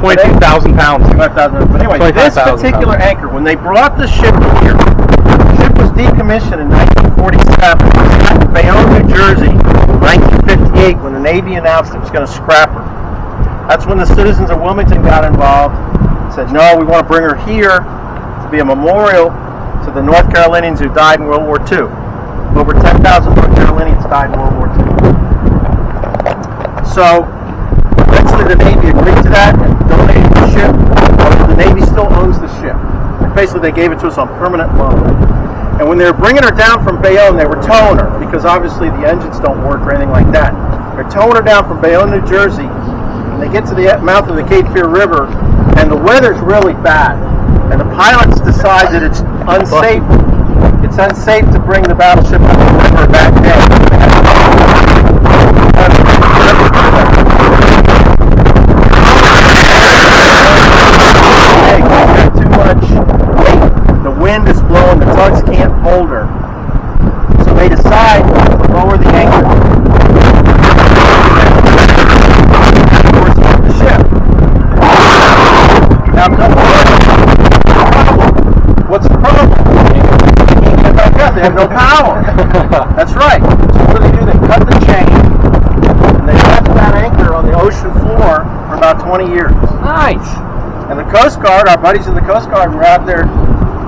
22,000 pounds. 25,000. But anyway, this particular anchor, when they brought the ship here, the ship was decommissioned in 1947. It was at Bayonne, New Jersey, in 1958, when the Navy announced it was going to scrap her. That's when the citizens of Wilmington got involved. Said, no, we want to bring her here to be a memorial to the North Carolinians who died in World War II. Over 10,000 North Carolinians died in World War II. So, eventually the Navy agreed to that and donated the ship. The Navy still owns the ship. Basically, they gave it to us on permanent loan. And when they were bringing her down from Bayonne, they were towing her, because obviously the engines don't work or anything like that. They're towing her down from Bayonne, New Jersey, and they get to the mouth of the Cape Fear River, and the weather's really bad. And the pilots decide that it's unsafe. It's unsafe to bring the battleship up the river that day. Got too much weight. The wind is blowing. The tugs can't hold her. So they decide to lower the anchor. The ship. Now come on. What's the problem? They can't get back up. They have no power. That's right. So what do? They cut the chain, and they left that anchor on the ocean floor for about 20 years. Nice. And the Coast Guard, our buddies in the Coast Guard, were out there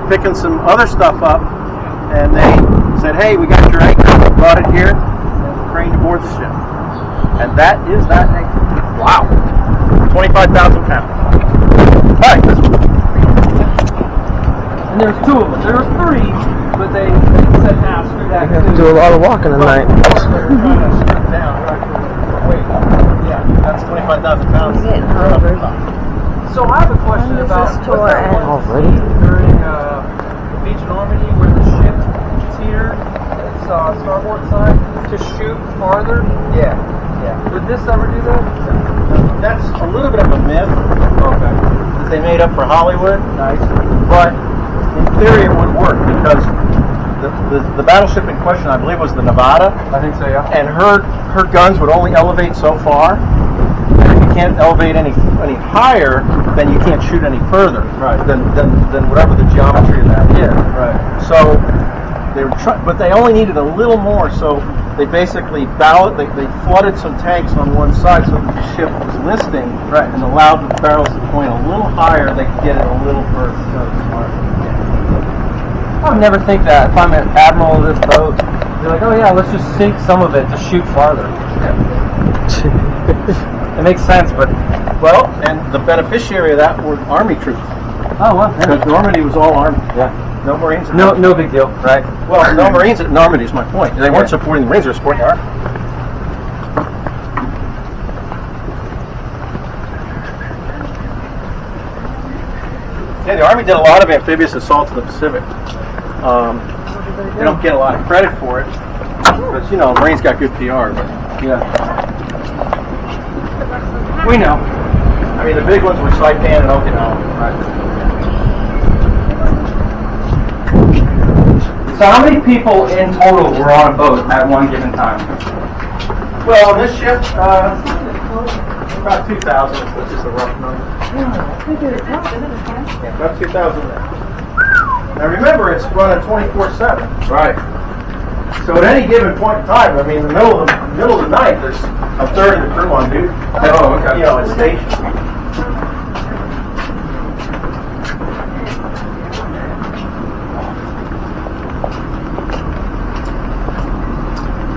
picking some other stuff up, and they said, hey, we got your anchor. We brought it here, craned aboard the ship. And that is that anchor. Wow. 25,000 pounds. All right, this one. And there's two of them. There were three, but they said, nah, screw that. You have to do a lot of walking tonight. Wait, yeah, that's 25,000 pounds. I'm getting hungry. So I have a question about what's that one Already? during the beach in Normandy where the ship teetered its starboard side to shoot farther? Yeah. Would this ever do that? That's a little bit of a myth. Okay. That they made up for Hollywood. Nice. But in theory it would work, because the battleship in question, I believe, was the Nevada. I think so, yeah. And her guns would only elevate so far. And if you can't elevate any higher, then you can't shoot any further. Right. Than whatever the geometry of that is. Right. So they were but they only needed a little more. So they basically they flooded some tanks on one side so that the ship was listing, right, and allowed the barrels to point a little higher. They could get it a little further. I would never think that if I'm an admiral of this boat, they're like, oh yeah, let's just sink some of it to shoot farther. It makes sense, but well, and the beneficiary of that were Army troops. Oh well, Because Normandy was all Army. yeah. No Marines. No big deal, right? Well, no Marines at Normandy is my point. They weren't supporting the Marines; they were supporting the Army. Yeah, the Army did a lot of amphibious assaults in the Pacific. They don't get a lot of credit for it, but you know, Marines got good PR. But Yeah. We know. I mean, the big ones were Saipan and Okinawa. Right. So how many people in total were on a boat at one given time? Well, on this ship, about 2,000, which is a rough number. Yeah, about 2,000 there. Now remember, it's running 24/7. Right. So at any given point in time, I mean, in the middle of the night, there's a third of the crew on duty. Oh, okay. You know, at station.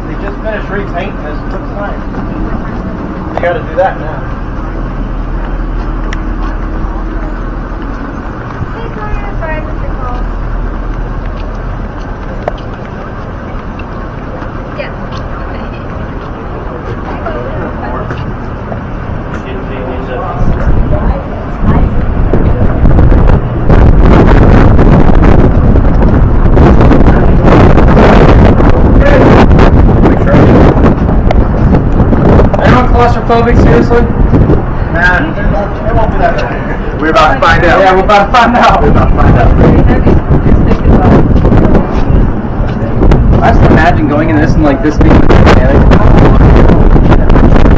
They just finished repainting this. Looks nice. They got to do that now. Claustrophobic, seriously? Nah, it won't be that bad. We're about to find out. Yeah, we're about to find out. We're about to find out. I just imagine going in this and like this being the mechanic. You know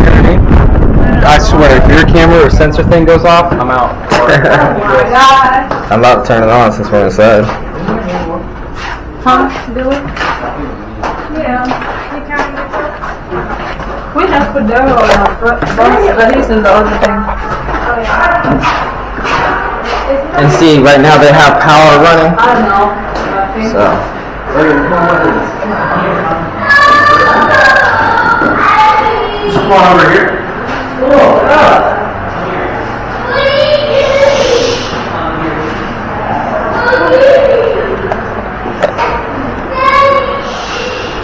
what I mean? I I swear, if your camera or sensor thing goes off, I'm out. Oh my God. I'm about to turn it on since we're inside. Huh, Billy? Yeah. You can't get that. We have put Daryl on our bus, but he's in the other thing. Oh, yeah. And see, right now they have power running. I don't know. I think. So. Just come on over here.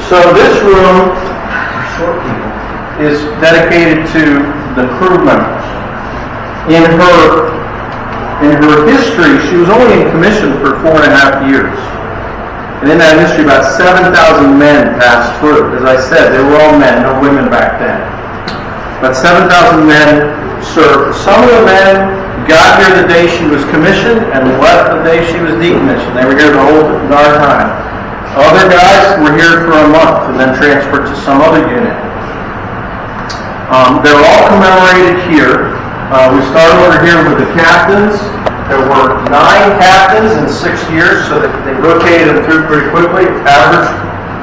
So this room is dedicated to the crew members. In her history, she was only in commission for 4.5 years. And in that history, about 7,000 men passed through. As I said, they were all men, no women back then. But 7,000 men served. Some of the men got here the day she was commissioned and left the day she was decommissioned. They were here the whole darn time. Other guys were here for a month and then transferred to some other unit. They're all commemorated here. We started over here with the captains. There were 9 captains in 6 years, so that they rotated them through pretty quickly. Average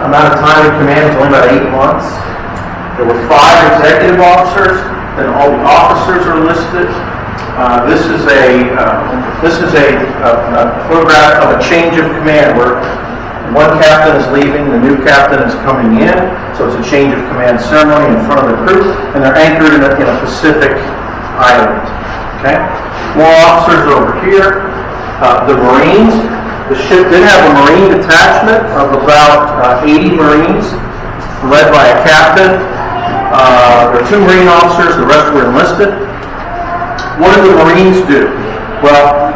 amount of time in command was only about 8 months. There were 5 executive officers, and all the officers are listed. This is a photograph of a change of command where one captain is leaving, the new captain is coming in, so it's a change of command ceremony in front of the crew, and they're anchored in a Pacific island. Okay? More officers over here. The Marines. The ship did have a Marine detachment of about 80 Marines, led by a captain. There were 2 Marine officers, the rest were enlisted. What did the Marines do? Well,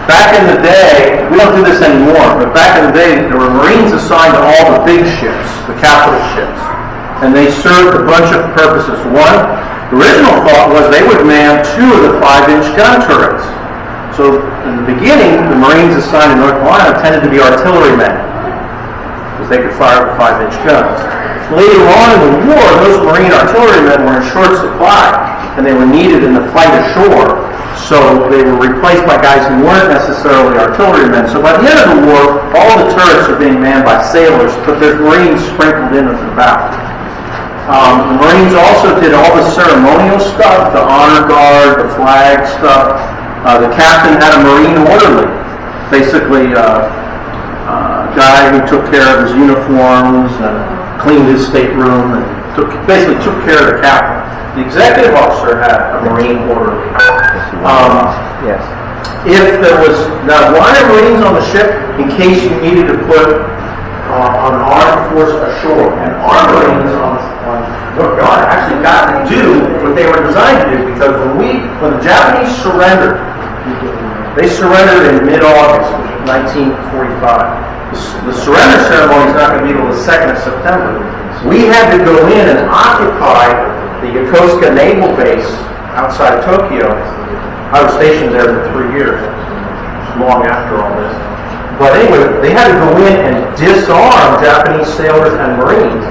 back in the day, we don't do this anymore, but back in the day, there were Marines assigned to all the big ships, the capital ships, and they served a bunch of purposes. One, the original thought was they would man 2 of the 5-inch gun turrets. So in the beginning, the Marines assigned in North Carolina tended to be artillerymen, because they could fire with 5-inch guns. Later on in the war, those Marine artillerymen were in short supply, and they were needed in the fight ashore. So they were replaced by guys who weren't necessarily artillerymen. So by the end of the war, all the turrets are being manned by sailors, but there's Marines sprinkled in and about. The Marines also did all the ceremonial stuff, the honor guard, the flag stuff. The captain had a Marine orderly, basically a guy who took care of his uniforms and cleaned his stateroom and basically took care of the captain. The executive officer had a Marine orderly. Yes. If there was, now why are Marines on the ship? In case you needed to put an armed force ashore. And our Marines on North Carolina actually got to do what they were designed to do, because when the Japanese surrendered, they surrendered in mid-August, 1945. The surrender ceremony is not going to be until the 2nd of September. We had to go in and occupy the Yokosuka Naval Base outside of Tokyo. I was stationed there for 3 years, long after all this. But anyway, they had to go in and disarm Japanese sailors and Marines.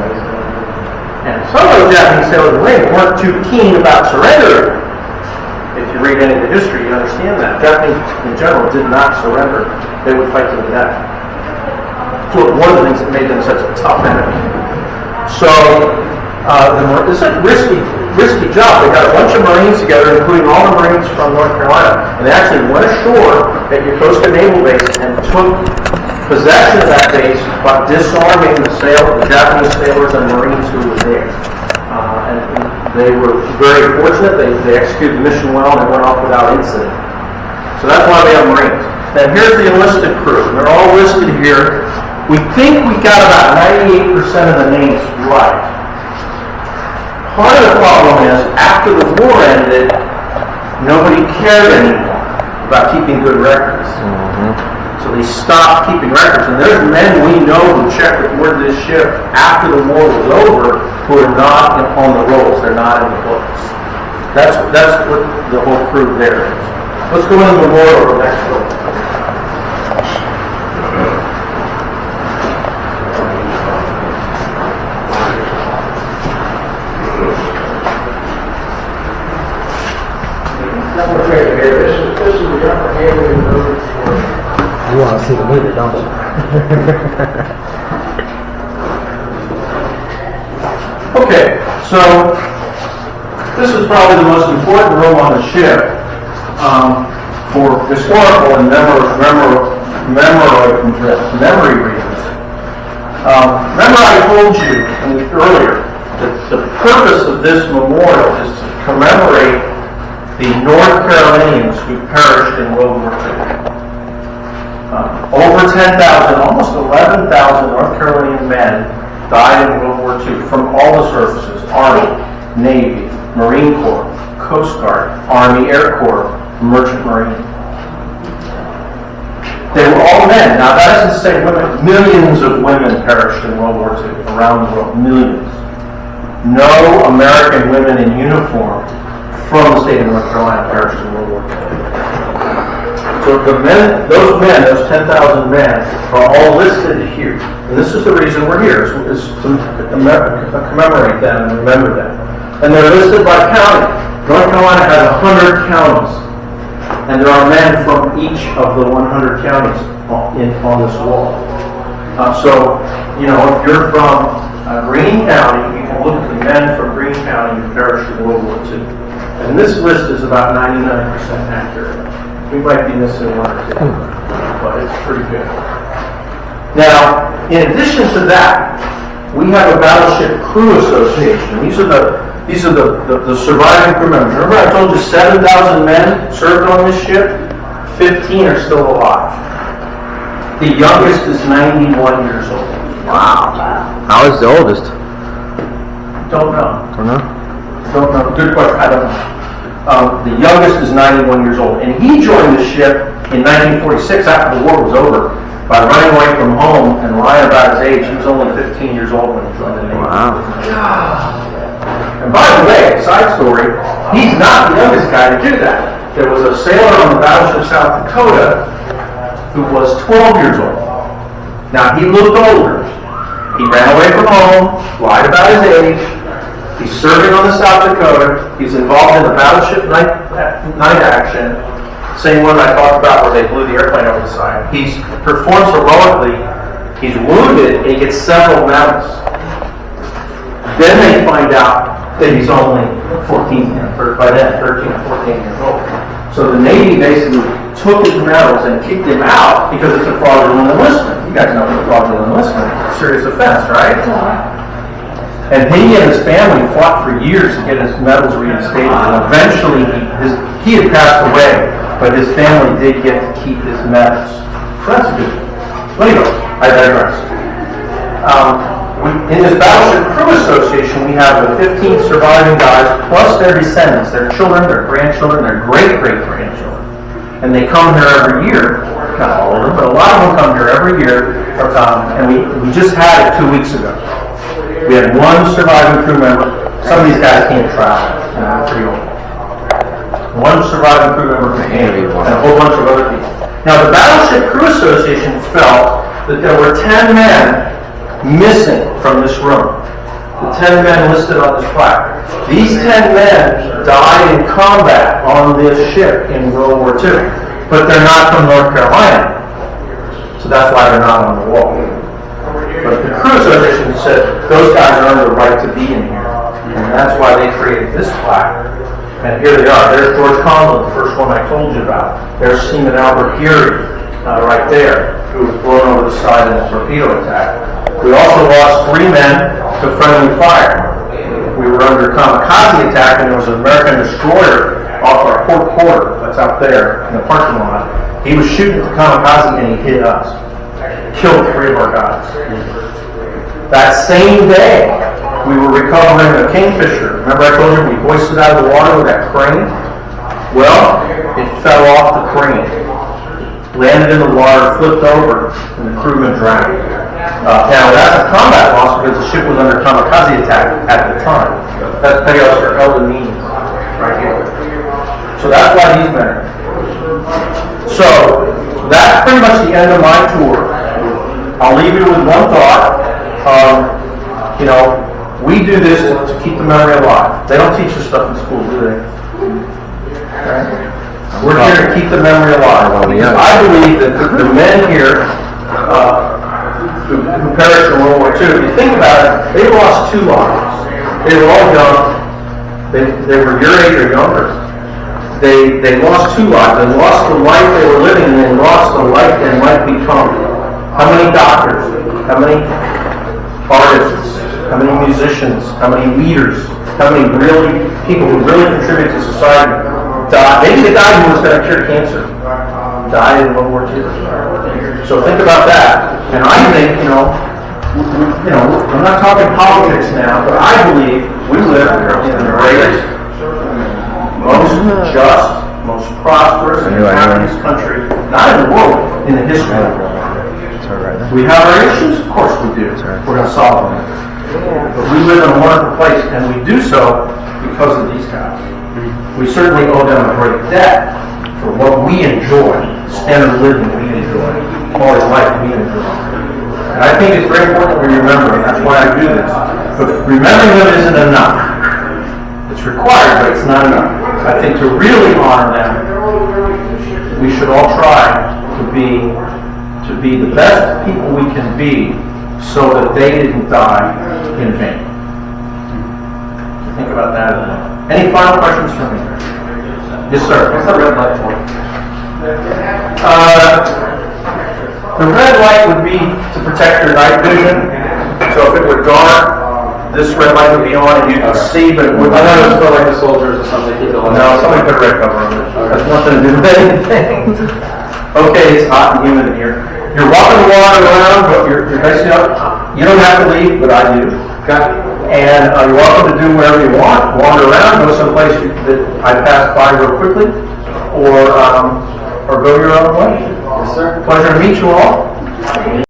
And some of those Japanese sailors and Marines weren't too keen about surrendering. If you read any of the history, you understand that. Japanese, in general, did not surrender. They would fight to the death. So one of the things that made them such a tough enemy. So, it's a risky job. They got a bunch of Marines together, including all the Marines from North Carolina, and they actually went ashore at Yokosuka Naval Base and took possession of that base by disarming the Japanese sailors and Marines who were there. And they were very fortunate. They executed the mission well, and they went off without incident. So that's why we have Marines. Then here's the enlisted crew. They're all listed here. We think we got about 98% of the names right. Part of the problem is, after the war ended, nobody cared anymore about keeping good records. So they stopped keeping records. And there's men we know who checked aboard this ship after the war was over who are not on the rolls. They're not in the books. That's what the whole crew there is. Let's go into the memorial of the next building. don't you? Okay, so this is probably the most important room on the ship for historical and memory reasons. Remember I told you earlier that the purpose of this memorial is to commemorate the North Carolinians who perished in World War II. Over 10,000, almost 11,000 North Carolinian men died in World War II from all the services: Army, Navy, Marine Corps, Coast Guard, Army Air Corps, Merchant Marine. They were all men. Now that doesn't say women. Millions of women perished in World War II around the world. Millions. No American women in uniform from the state of North Carolina perished in World War II. So those 10,000 men are all listed here. And this is the reason we're here, is to commemorate them and remember them. And they're listed by county. North Carolina has 100 counties. And there are men from each of the 100 counties on this wall. So, if you're from Greene County, you can look at the men from Greene County who perished in World War II. And this list is about 99% accurate. We might be missing one or two, but it's pretty good. Now, in addition to that, we have a Battleship Crew Association. These are the surviving crew members. Remember I told you 7,000 men served on this ship? 15 are still alive. The youngest is 91 years old. Wow. How is the oldest? Don't know. Don't know. Don't know. Good question. I don't know. The youngest is 91 years old, and he joined the ship in 1946 after the war was over by running away from home and lying about his age. He was only 15 years old when he joined the Navy. Wow. And by the way, side story, he's not the youngest guy to do that. There was a sailor on the battleship South Dakota who was 12 years old. Now, he looked older. He ran away from home, lied about his age. He's serving on the South Dakota. He's involved in the battleship night action. Same one I talked about where they blew the airplane over the side. He performs heroically. He's wounded, and he gets several medals. Then they find out that he's only 14, or by then 13 or 14 years old. So the Navy basically took his medals and kicked him out because it's a fraudulent enlistment. You guys know what a fraudulent enlistment is. It's a serious offense, right? And he and his family fought for years to get his medals reinstated. And eventually he had passed away, but his family did get to keep his medals. So that's a good thing. But anyway, I digress. In this Battleship Crew Association, we have the 15 surviving guys, plus their descendants, their children, their grandchildren, their great-great-grandchildren. And they come here every year, not all of them, but a lot of them come here every year, and we just had it 2 weeks ago. We had one surviving crew member. Some of these guys can't travel, they're pretty old. One surviving crew member came, and a whole bunch of other people. Now, the Battleship Crew Association felt that there were 10 men missing from this room. The 10 men listed on this plaque. These 10 men died in combat on this ship in World War II, but they're not from North Carolina. So that's why they're not on the wall. But the Crew Association said those guys earned the right to be in here. And that's why they created this plaque. And here they are. There's George Conlon, the first one I told you about. There's Seaman Albert Geary, right there, who was blown over the side in a torpedo attack. We also lost 3 men to friendly fire. We were under kamikaze attack, and there was an American destroyer off our port quarter, that's out there in the parking lot. He was shooting at the kamikaze, and he hit us. Killed 3 of our guys. That same day, we were recovering a kingfisher. Remember I told you we hoisted out of the water with that crane? Well, it fell off the crane. Landed in the water, flipped over, and the crewman drowned. Now that's a combat loss because the ship was under kamikaze attack at the time. That's Petty Officer Eldon Means, right here. So that's why these men are here. So that's pretty much the end of my tour. I'll leave you with one thought. We do this to keep the memory alive. They don't teach this stuff in school, do they? Right? We're here to keep the memory alive. I believe that the men here who perished in World War II. If you think about it, they lost 2 lives. They were all young. They were your age or younger. They lost 2 lives. They lost the life they were living, and they lost the life they might become. How many doctors? How many artists? How many musicians? How many leaders? How many really people who really contribute to society died? Maybe the guy who was going to cure cancer died in World War II. So think about that. And I think, I'm not talking politics now, but I believe we live in the greatest, most just, most prosperous, and happiest country, not in the world, in the history of the world. Do we have our issues? Of course we do. We're going to solve them. But we live in a wonderful place, and we do so because of these guys. We certainly owe them a great debt for what we enjoy, standard of living we enjoy, quality of life we enjoy. And I think it's very important that we remember, and that's why I do this. But remembering them isn't enough. It's required, but it's not enough. I think to really honor them, we should all try to be the best people we can be so that they didn't die in vain. Think about that. Any final questions for me? Yes, sir. What's the red light for? The red light would be to protect your night vision. So if it were dark, this red light would be on and you could see, but it would I thought it was for like the soldiers or something. No, somebody put a red cover on it. That's nothing to do with anything. Okay, it's hot and humid in here. You're walking the water around, but you're basically up. You don't have to leave, but I do. Okay. And you're welcome to do whatever you want. Wander around, go someplace that I pass by real quickly, or go your own way. Yes, sir. Pleasure to meet you all.